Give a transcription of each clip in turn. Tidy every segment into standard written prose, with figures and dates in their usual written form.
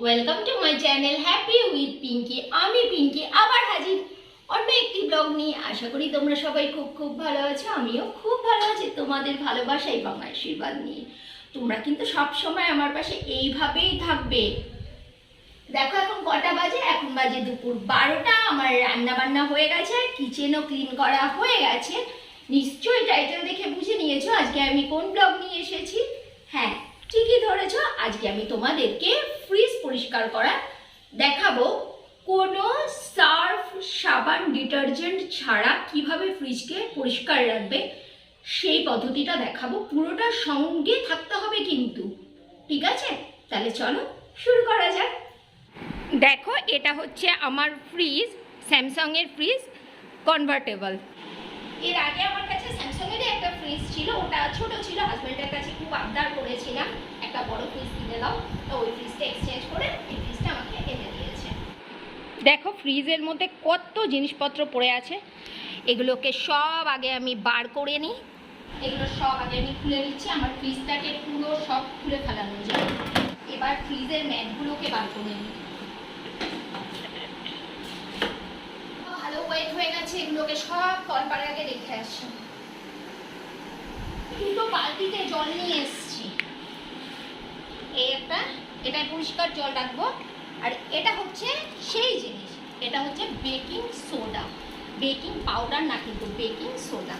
Welcome to my channel happy with Pinky. আমি পিঙ্কি আবার হাজির অন্য একটি ব্লগ নিয়ে। আশা করি তোমরা সবাই খুব খুব ভালো আছো। আমিও খুব ভালো আছি তোমাদের ভালোবাসা এবং আশীর্বাদ নিয়ে। তোমরা কিন্তু সব সময় আমার পাশে এইভাবেই থাকবে। দেখো এখন কটা বাজে, এখন বাজে দুপুর 12টা। আমার রান্না বান্না হয়ে গেছে, কিচেনও ক্লিন করা হয়ে গেছে। নিশ্চয়ই টাইটেল দেখে বুঝে নিয়েছো আজকে আমি কোন ব্লগ নিয়ে এসেছি। হ্যাঁ, ঠিকই ধরেছ, আজকে আমি তোমাদেরকে ফ্রিজ পরিষ্কার করা দেখাবো। কোনো সার্ফ, সাবান, ডিটারজেন্ট ছাড়া কিভাবে ফ্রিজকে পরিষ্কার রাখবে সেই পদ্ধতিটা দেখাবো। পুরোটা সঙ্গে থাকতে হবে কিন্তু, ঠিক আছে? তাহলে চলো শুরু করা যাক। দেখো, এটা হচ্ছে আমার ফ্রিজ, স্যামসাংয়ের ফ্রিজ, কনভার্টেবল। এর আগে আমার কাছে স্যামসাংয়েরই একটা ফ্রিজ ছিল, ওটা ছোট ছিল। হাজব্যান্ডের কাছে খুব আবদার করেছিলাম একটা বড় ফ্রিজ কিনে দাও, তো ওই ফ্রিজটা এক্সচেঞ্জ করে এই ফ্রিজটা আমাকে এনে দিয়েছে। দেখো ফ্রিজের মধ্যে কত জিনিসপত্র পড়ে আছে, এগুলোকে সব আগে আমি বার করে নিই। এগুলো সব আগে আমি খুলে নিচ্ছি। আমার ফ্রিজটাকে পুরো সব খুলে ফেলানো যায়। এবার ফ্রিজের ম্যাটগুলোকে বার করে নিই। ভালো ওয়েট হয়ে গেছে, এগুলোকে সব কলপারে আগে রেখে আসি। দুটো বালতিতে জল নিয়ে এসেছি। এই একটা, এটায় পরিষ্কার জল রাখবো। আর এটা হচ্ছে সেই জিনিস, এটা হচ্ছে বেকিং সোডা, বেকিং পাউডার না কিন্তু বেকিং সোডা।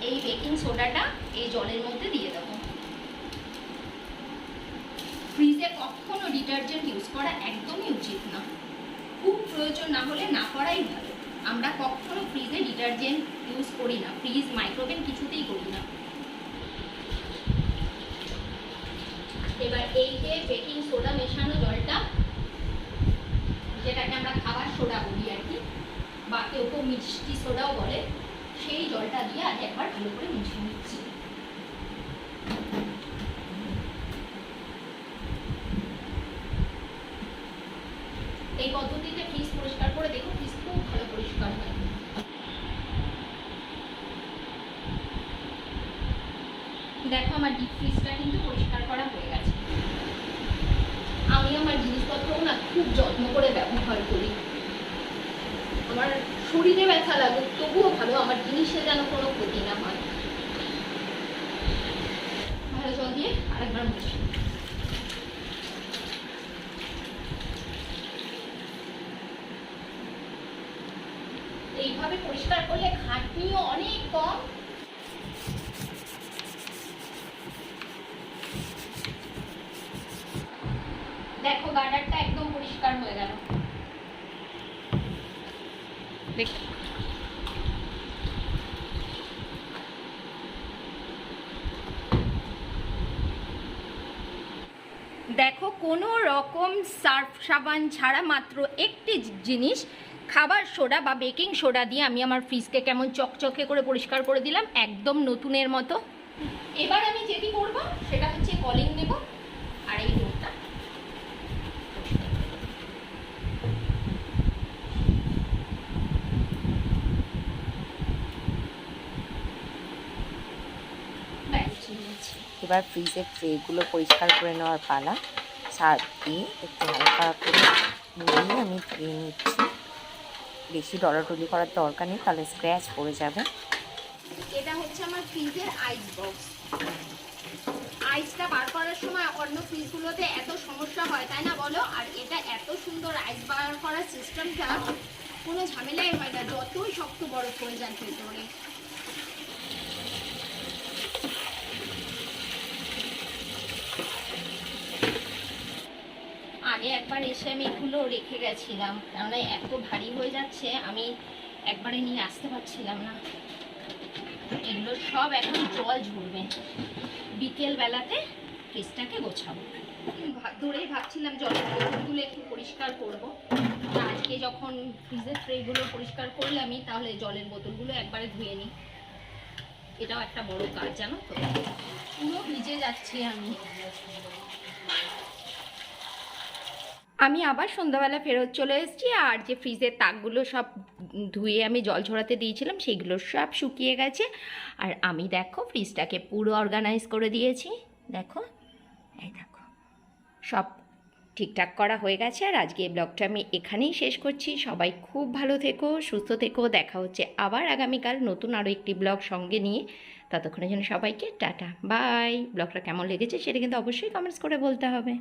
এই বেকিং সোডাটা এই জলের মধ্যে দিয়ে দেবো। ফ্রিজে কখনো ডিটারজেন্ট ইউজ করা একদমই উচিত না, খুব প্রয়োজন না হলে না করাই ভালো। আমরা কখনো ফ্রিজে ডিটারজেন্ট ইউজ করি না, ফ্রিজ মাইক্রোওয়েভ কিছুতেই করি না। এবার এই যে বেকিং সোডা মেশানো জলটা, যেটাকে আমরা খাবার সোডা বলি আর কি, বা কেউ কেউ মিষ্টি সোডাও বলে, সেই জলটা দিয়ে আগে একবার ভালো করে মিশিয়ে নিচ্ছি। এই পদ্ধতিতে ফ্রিজ পরিষ্কার করে দেখো, ফ্রিজ খুব ভালো পরিষ্কার হয়। দেখো আমার ডিপ ফ্রিজটা কিন্তু পরিষ্কার করা হয়ে গেছে। আমি আমার জিনিসপত্র না খুব যত্ন করে ব্যবহার করি। আমার শরীরে ব্যথা লাগুক তবুও ভালো আমার জিনিসে যেন কোনো ক্ষতি না হয়। ভালো জল দিয়ে আরেকবার মুছি। এইভাবে পরিষ্কার করলে খাটনিও অনেক কম। দেখো গার্ডারটা একদম পরিষ্কার হয়ে গেল। দেখো কোনো রকম সার্ফ সাবান ছাড়া মাত্র একটি জিনিস, খাবার সোডা বা বেকিং সোডা দিয়ে আমি আমার ফ্রিজকে কেমন চকচকে করে পরিষ্কার করে দিলাম, একদম নতুনের মতো। এবার আমি যেটি করব সেটা হচ্ছে কলিং নেব আর এই ডোরটা এবার ফ্রিজের ট্রেগুলো পরিষ্কার করে নেওয়ার পালা। সার্ফ দিয়ে একটু হালকা করে নিয়ে আমি ধুয়ে নিচ্ছি। বেশি ডলাটলি করার দরকার নেই, তাহলে স্ক্র্যাচ পড়ে যাবে। এটা হচ্ছে আমার ফ্রিজের আইস বক্স। আইসটা বার করার সময় অন্য ফ্রিজগুলোতে এত সমস্যা হয়, তাই না বলো? আর এটা এত সুন্দর আইস বার করার সিস্টেমটা, কোনো ঝামেলাই হয় না, যতই শক্ত বরফ হয়ে যায় ভেতরে। আগে একবার এসে আমি এগুলো রেখে গেছিলাম, কেননা এত ভারী হয়ে যাচ্ছে, আমি একবারে নিয়ে আসতে পারছিলাম না। এগুলো সব এখন জল ঝরবে, বিকেল বেলাতে ফ্রিজটাকে গোছাবো। ধরেই ভাবছিলাম জলের বোতলগুলো একটু পরিষ্কার করব। আজকে যখন ফ্রিজের ট্রেগুলো পরিষ্কার করলামই, তাহলে জলের বোতলগুলো একবারে ধুয়ে নিই। এটাও একটা বড় কাজ, জানো তো। পুরো ভিজে যাচ্ছি আমি। আমি আবার সন্ধ্যাবেলা ফেরত চলে এসেছি, আর যে ফ্রিজের তাকগুলো সব ধুয়ে আমি জল ঝরাতে দিয়েছিলাম সেগুলো সব শুকিয়ে গেছে। আর আমি দেখো ফ্রিজটাকে পুরো অর্গানাইজ করে দিয়েছি। দেখো সব ঠিকঠাক করা হয়ে গেছে। আর আজকে এই ব্লগটা আমি এখানেই শেষ করছি। সবাই খুব ভালো থেকো, সুস্থ থেকো। দেখা হচ্ছে আবার আগামীকাল নতুন আরও একটি ব্লগ সঙ্গে নিয়ে। ততক্ষণের জন্য সবাইকে টাটা বাই। ব্লগটা কেমন লেগেছে সেটা কিন্তু অবশ্যই কমেন্টস করে বলতে হবে।